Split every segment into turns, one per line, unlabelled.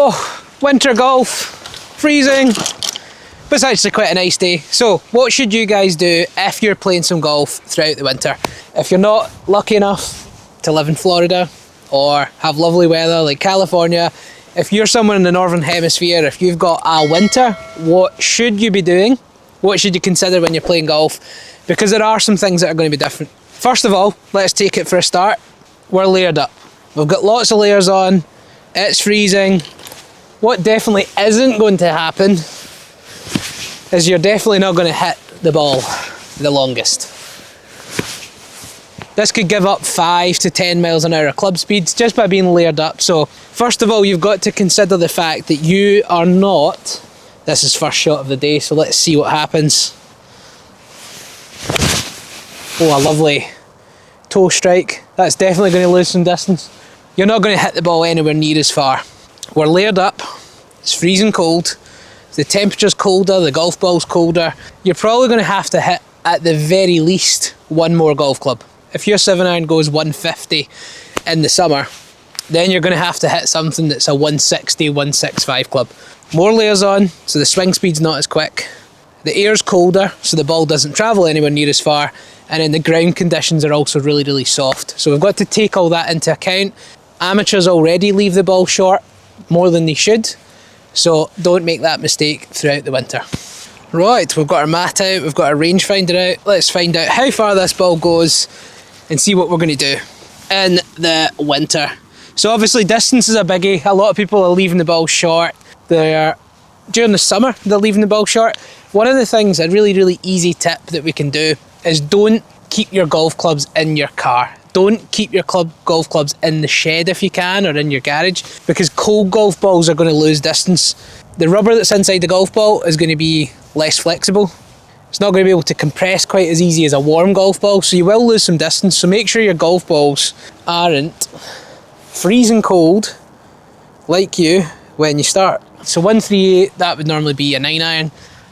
So, winter golf, freezing, but it's actually quite a nice day. So, what should you guys do if you're playing some golf throughout the winter? If you're not lucky enough to live in Florida or have lovely weather like California, if you're somewhere in the Northern Hemisphere, if you've got a winter, what should you be doing? What should you consider when you're playing golf? Because there are some things that are going to be different. First of all, let's take it for a start. We're layered up. We've got lots of layers on. It's freezing. What definitely isn't going to happen is you're definitely not going to hit the ball the longest. This could give up 5 to 10 miles an hour club speeds just by being layered up. So first of all, you've got to consider the fact that you are not, this is first shot of the day, so let's see what happens. Oh, a lovely toe strike. That's definitely going to lose some distance. You're not going to hit the ball anywhere near as far. We're layered up, it's freezing cold, the temperature's colder, the golf ball's colder. You're probably going to have to hit, at the very least, one more golf club. If your 7-iron goes 150 in the summer, then you're going to have to hit something that's a 160, 165 club. More layers on, so the swing speed's not as quick. The air's colder, so the ball doesn't travel anywhere near as far. And then the ground conditions are also really, really soft. So we've got to take all that into account. Amateurs already leave the ball short more than they should. So don't make that mistake throughout the winter. Right, we've got our mat out, we've got our rangefinder out. Let's find out how far this ball goes and see what we're going to do in the winter. So obviously distance is a biggie. A lot of people are leaving the ball short. During the summer, they're leaving the ball short. One of the things, a really, really easy tip that we can do is don't keep your golf clubs in your car. Don't keep your golf clubs in the shed if you can, or in your garage, because cold golf balls are going to lose distance. The rubber that's inside the golf ball is going to be less flexible. It's not going to be able to compress quite as easy as a warm golf ball, so you will lose some distance. So make sure your golf balls aren't freezing cold like you when you start. So 138, that would normally be a 9-iron.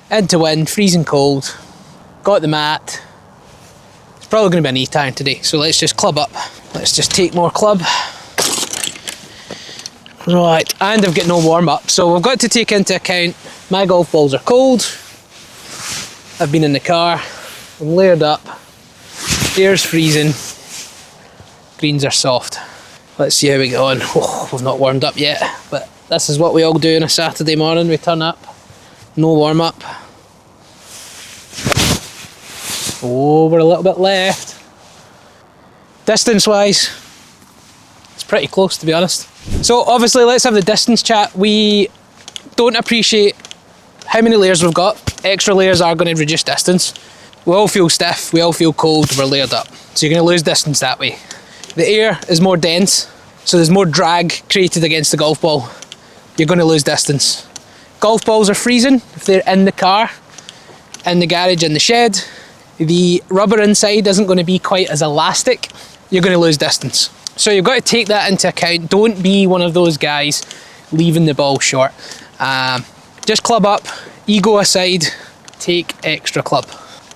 Into wind, freezing cold. Got the mat. It's probably going to be an 8-iron today, so let's just club up. Let's just take more club. Right, and I've got no warm up, so we've got to take into account my golf balls are cold. I've been in the car, I'm layered up, air's freezing, greens are soft. Let's see how we get on. Oh, we've not warmed up yet, but this is what we all do on a Saturday morning. We turn up, no warm up. Oh, we're a little bit left. Distance wise, it's pretty close, to be honest. So obviously let's have the distance chat. We don't appreciate how many layers we've got. Extra layers are going to reduce distance. We all feel stiff, we all feel cold, we're layered up. So you're going to lose distance that way. The air is more dense, so there's more drag created against the golf ball. You're going to lose distance. Golf balls are freezing if they're in the car, in the garage, in the shed. The rubber inside isn't going to be quite as elastic. You're going to lose distance. So you've got to take that into account. Don't be one of those guys leaving the ball short. Just club up, ego aside, take extra club.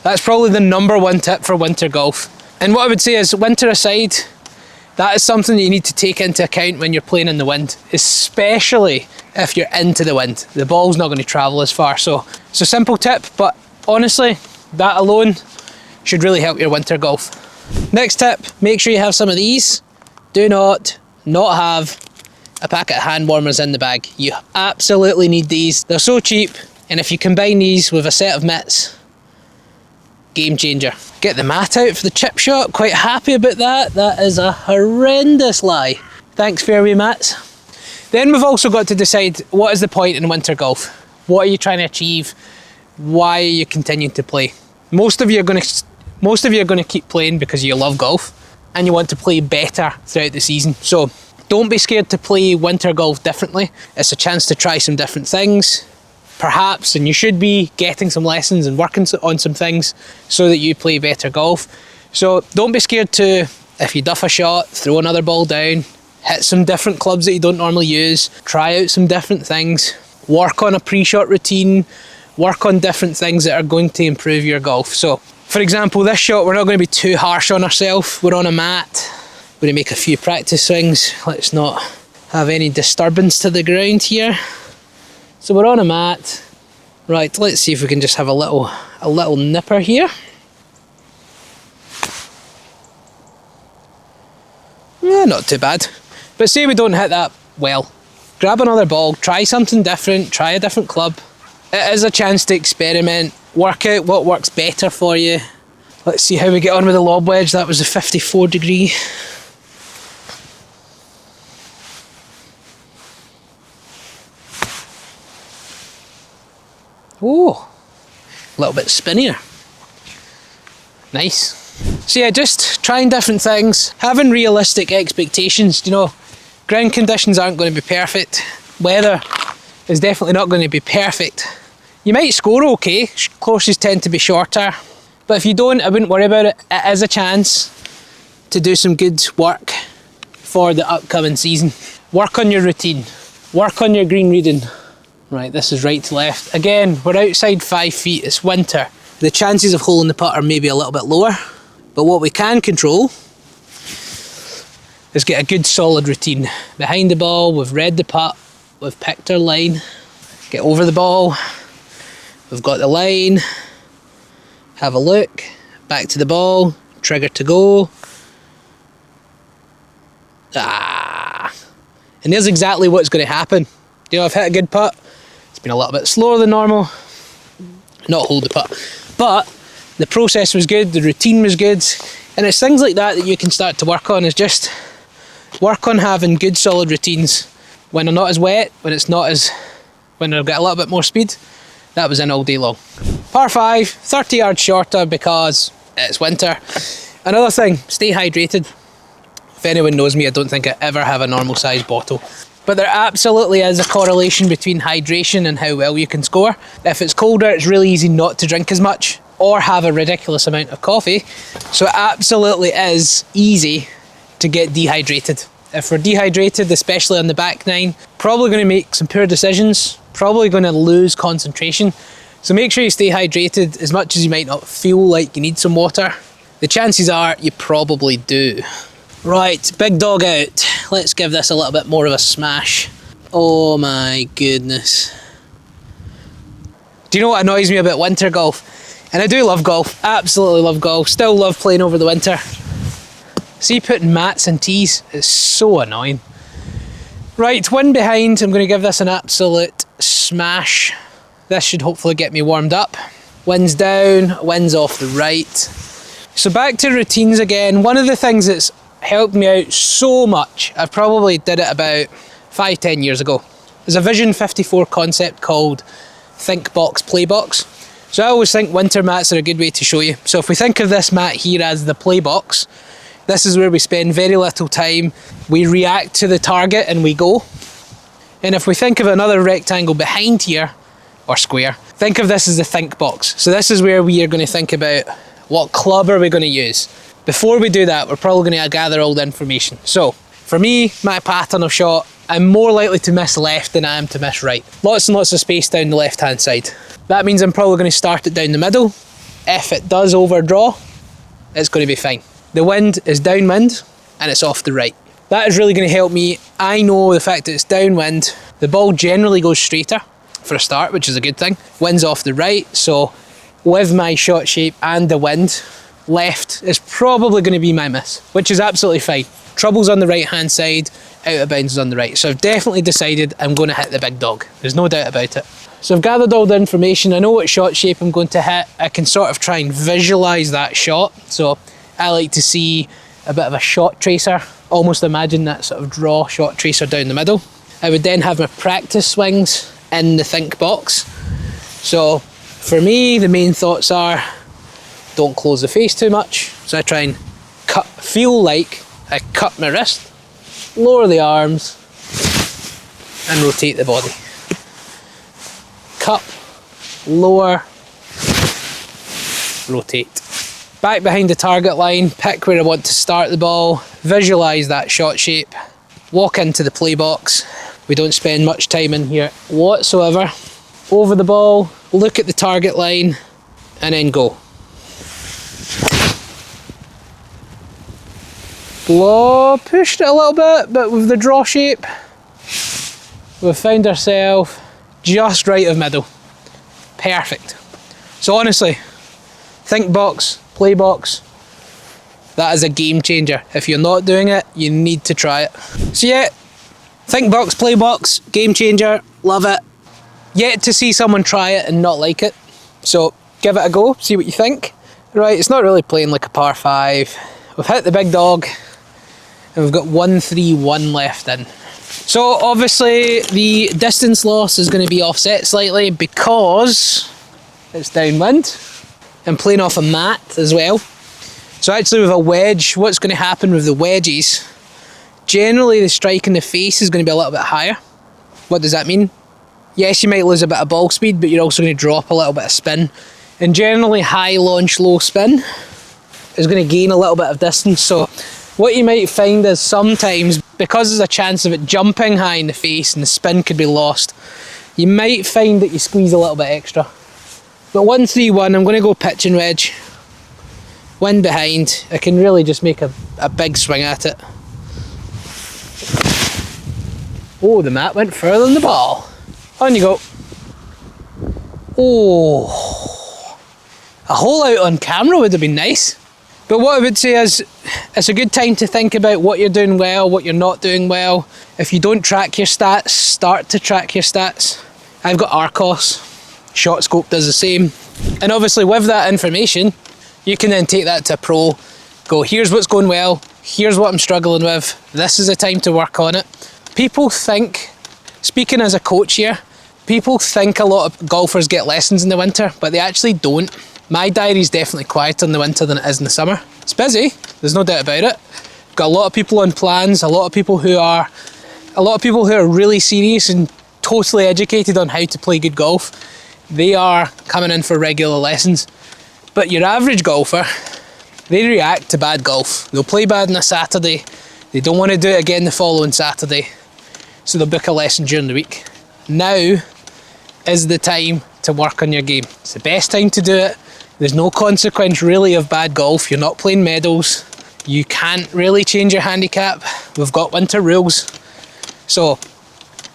That's probably the number one tip for winter golf. And what I would say is, winter aside, that is something that you need to take into account when you're playing in the wind, especially if you're into the wind. The ball's not going to travel as far. So it's a simple tip, but honestly, that alone should really help your winter golf. Next tip, make sure you have some of these. Do not have a packet of hand warmers in the bag. You absolutely need these. They're so cheap, and if you combine these with a set of mitts, game changer. Get the mat out for the chip shot. Quite happy about that. That is a horrendous lie. Thanks, fairway mats. Then we've also got to decide, what is the point in winter golf? What are you trying to achieve? Why are you continuing to play? Most of you are going to keep playing because you love golf and you want to play better throughout the season. So don't be scared to play winter golf differently. It's a chance to try some different things. Perhaps, and you should be, getting some lessons and working on some things so that you play better golf. So don't be scared to, if you duff a shot, throw another ball down, hit some different clubs that you don't normally use, try out some different things, work on a pre-shot routine, work on different things that are going to improve your golf. So, for example, this shot, we're not going to be too harsh on ourselves. We're on a mat. We're going to make a few practice swings. Let's not have any disturbance to the ground here. So we're on a mat. Right, let's see if we can just have a little nipper here. Yeah, not too bad. But say we don't hit that well. Grab another ball, try something different, try a different club. It is a chance to experiment, work out what works better for you. Let's see how we get on with the lob wedge. That was a 54 degree. Oh, a little bit spinnier. Nice. So yeah, just trying different things, having realistic expectations. You know, ground conditions aren't going to be perfect. Weather is definitely not going to be perfect. You might score okay, courses tend to be shorter, but if you don't, I wouldn't worry about it. It is a chance to do some good work for the upcoming season. Work on your routine, work on your green reading. Right, this is right to left. Again, we're outside 5 feet, it's winter. The chances of holing the putt are maybe a little bit lower, but what we can control is get a good solid routine. Behind the ball, we've read the putt, we've picked our line, get over the ball, we've got the line, have a look, back to the ball, trigger to go. And there's exactly what's going to happen. You know, I've hit a good putt, it's been a little bit slower than normal, not hold the putt. But the process was good, the routine was good, and it's things like that that you can start to work on, is just work on having good solid routines. When they're not as wet, when I've got a little bit more speed, that was in all day long. Par 5, 30 yards shorter because it's winter. Another thing, stay hydrated. If anyone knows me, I don't think I ever have a normal size bottle. But there absolutely is a correlation between hydration and how well you can score. If it's colder, it's really easy not to drink as much or have a ridiculous amount of coffee. So it absolutely is easy to get dehydrated. If we're dehydrated, especially on the back nine, probably going to make some poor decisions, probably going to lose concentration. So make sure you stay hydrated as much as you might not feel like you need some water. The chances are you probably do. Right, big dog out. Let's give this a little bit more of a smash. Oh my goodness. Do you know what annoys me about winter golf? And I do love golf, absolutely love golf, still love playing over the winter. See, putting mats and tees is so annoying. Right, wind behind, I'm going to give this an absolute smash. This should hopefully get me warmed up. Wind's down, wind's off the right. So back to routines again. One of the things that's helped me out so much, I probably did it about 5-10 years ago. There's a Vision 54 concept called Think Box, Play Box. So I always think winter mats are a good way to show you. So if we think of this mat here as the play box, this is where we spend very little time. We react to the target and we go. And if we think of another rectangle behind here, or square, think of this as the think box. So this is where we are going to think about what club are we going to use. Before we do that, we're probably going to gather all the information. So for me, my pattern of shot, I'm more likely to miss left than I am to miss right. Lots and lots of space down the left hand side. That means I'm probably going to start it down the middle. If it does overdraw, it's going to be fine. The wind is downwind and it's off the right. That is really going to help me. I know the fact that it's downwind, the ball generally goes straighter for a start, which is a good thing. Wind's off the right, so with my shot shape and the wind, left is probably going to be my miss, which is absolutely fine. Trouble's on the right hand side, out of bounds is on the right. So I've definitely decided I'm going to hit the big dog. There's no doubt about it. So I've gathered all the information, I know what shot shape I'm going to hit. I can sort of try and visualise that shot. So I like to see a bit of a shot tracer, almost imagine that sort of draw shot tracer down the middle. I would then have my practice swings in the think box. So for me, the main thoughts are, don't close the face too much. So I try and feel like I cut my wrist, lower the arms, and rotate the body. Cup, lower, rotate. Back behind the target line, pick where I want to start the ball, visualise that shot shape, walk into the play box. We don't spend much time in here whatsoever. Over the ball, look at the target line, and then go. Pushed it a little bit, but with the draw shape, we've found ourselves just right of middle. Perfect. So honestly, think box, play box, that is a game changer. If you're not doing it, you need to try it. So yeah, think box, play box, game changer, love it. Yet to see someone try it and not like it. So give it a go, see what you think. Right, it's not really playing like a par 5. We've hit the big dog and we've got 1-3-1 left in. So obviously the distance loss is going to be offset slightly because it's downwind and playing off a mat as well. So actually with a wedge, what's going to happen with the wedges, generally the strike in the face is going to be a little bit higher. What does that mean? Yes, you might lose a bit of ball speed, but you're also going to drop a little bit of spin. And generally high launch, low spin is going to gain a little bit of distance. So what you might find is sometimes, because there's a chance of it jumping high in the face and the spin could be lost, you might find that you squeeze a little bit extra. But 1-3-1, I'm going to go pitch and wedge. Wind behind, I can really just make a big swing at it. Oh, the mat went further than the ball. On you go. Oh, a hole out on camera would have been nice. But what I would say is, it's a good time to think about what you're doing well, what you're not doing well. If you don't track your stats, start to track your stats. I've got Arcos, ShotScope does the same. And obviously with that information, you can then take that to a pro, go, here's what's going well, here's what I'm struggling with, this is the time to work on it. People think, speaking as a coach here, people think a lot of golfers get lessons in the winter, but they actually don't. My diary's definitely quieter in the winter than it is in the summer. It's busy, there's no doubt about it. Got a lot of people on plans, a lot of people who are really serious and totally educated on how to play good golf. They are coming in for regular lessons. But your average golfer, they react to bad golf. They'll play bad on a Saturday, they don't want to do it again the following Saturday, so they'll book a lesson during the week. Now is the time to work on your game. It's the best time to do it. There's no consequence really of bad golf. You're not playing medals. You can't really change your handicap. We've got winter rules. So,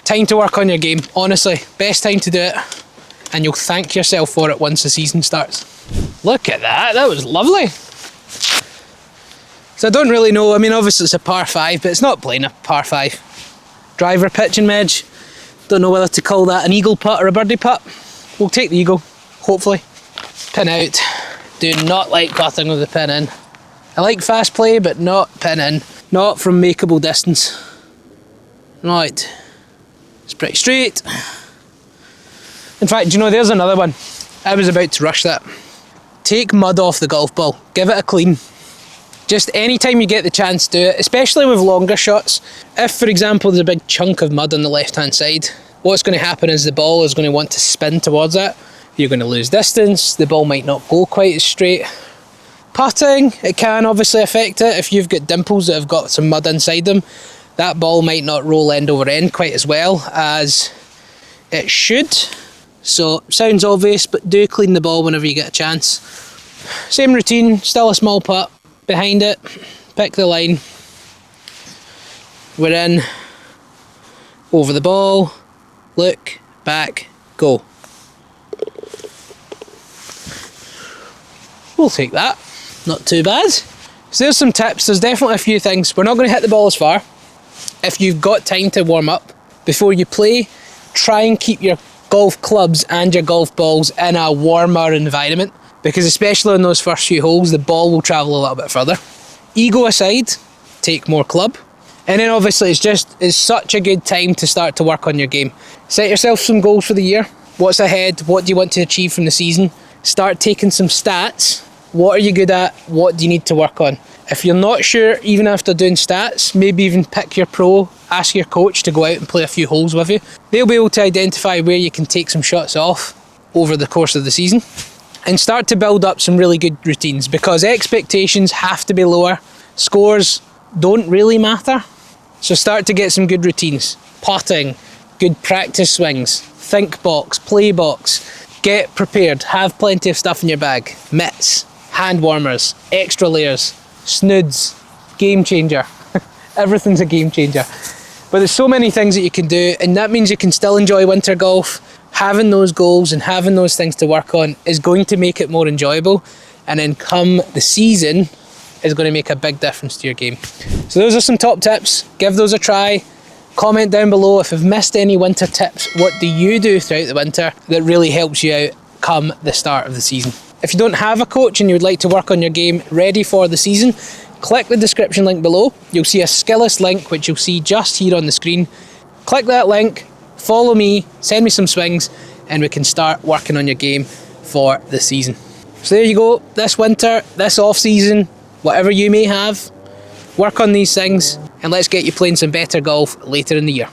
time to work on your game. Honestly, best time to do it. And you'll thank yourself for it once the season starts. Look at that, that was lovely. So I don't really know, I mean obviously it's a par 5, but it's not playing a par 5. Driver, pitch and wedge. Don't know whether to call that an eagle putt or a birdie putt. We'll take the eagle, hopefully. Pin out. Do not like putting with the pin in. I like fast play, but not pin in. Not from makeable distance. Right. It's pretty straight. In fact, do you know, there's another one. I was about to rush that. Take mud off the golf ball. Give it a clean. Just anytime you get the chance, do it, especially with longer shots. If, for example, there's a big chunk of mud on the left-hand side, what's going to happen is the ball is going to want to spin towards it. You're going to lose distance, the ball might not go quite as straight. Putting, it can obviously affect it. If you've got dimples that have got some mud inside them, that ball might not roll end over end quite as well as it should. So, sounds obvious, but do clean the ball whenever you get a chance. Same routine, still a small putt. Behind it, pick the line. We're in. Over the ball. Look, back, go. We'll take that. Not too bad. So there's some tips. There's definitely a few things. We're not going to hit the ball as far. If you've got time to warm up before you play, try and keep your golf clubs and your golf balls in a warmer environment, because especially on those first few holes, the ball will travel a little bit further. Ego aside, take more club. And then obviously it's such a good time to start to work on your game. Set yourself some goals for the year. What's ahead? What do you want to achieve from the season? Start taking some stats. What are you good at? What do you need to work on? If you're not sure, even after doing stats, maybe even pick your pro, ask your coach to go out and play a few holes with you. They'll be able to identify where you can take some shots off over the course of the season and start to build up some really good routines, because expectations have to be lower. Scores don't really matter. So start to get some good routines. Putting, good practice swings, think box, play box. Get prepared, have plenty of stuff in your bag. Mitts, hand warmers, extra layers, snoods, game changer. Everything's a game changer. But there's so many things that you can do, and that means you can still enjoy winter golf. Having those goals and having those things to work on is going to make it more enjoyable, and then come the season is going to make a big difference to your game. So those are some top tips. Give those a try. Comment down below if you've missed any winter tips. What do you do throughout the winter that really helps you out come the start of the season? If you don't have a coach and you would like to work on your game ready for the season, click the description link below. You'll see a Skillest link, which you'll see just here on the screen. Click that link, follow me, send me some swings, and we can start working on your game for the season. So there you go. This winter, this off season, whatever you may have, work on these things, and let's get you playing some better golf later in the year.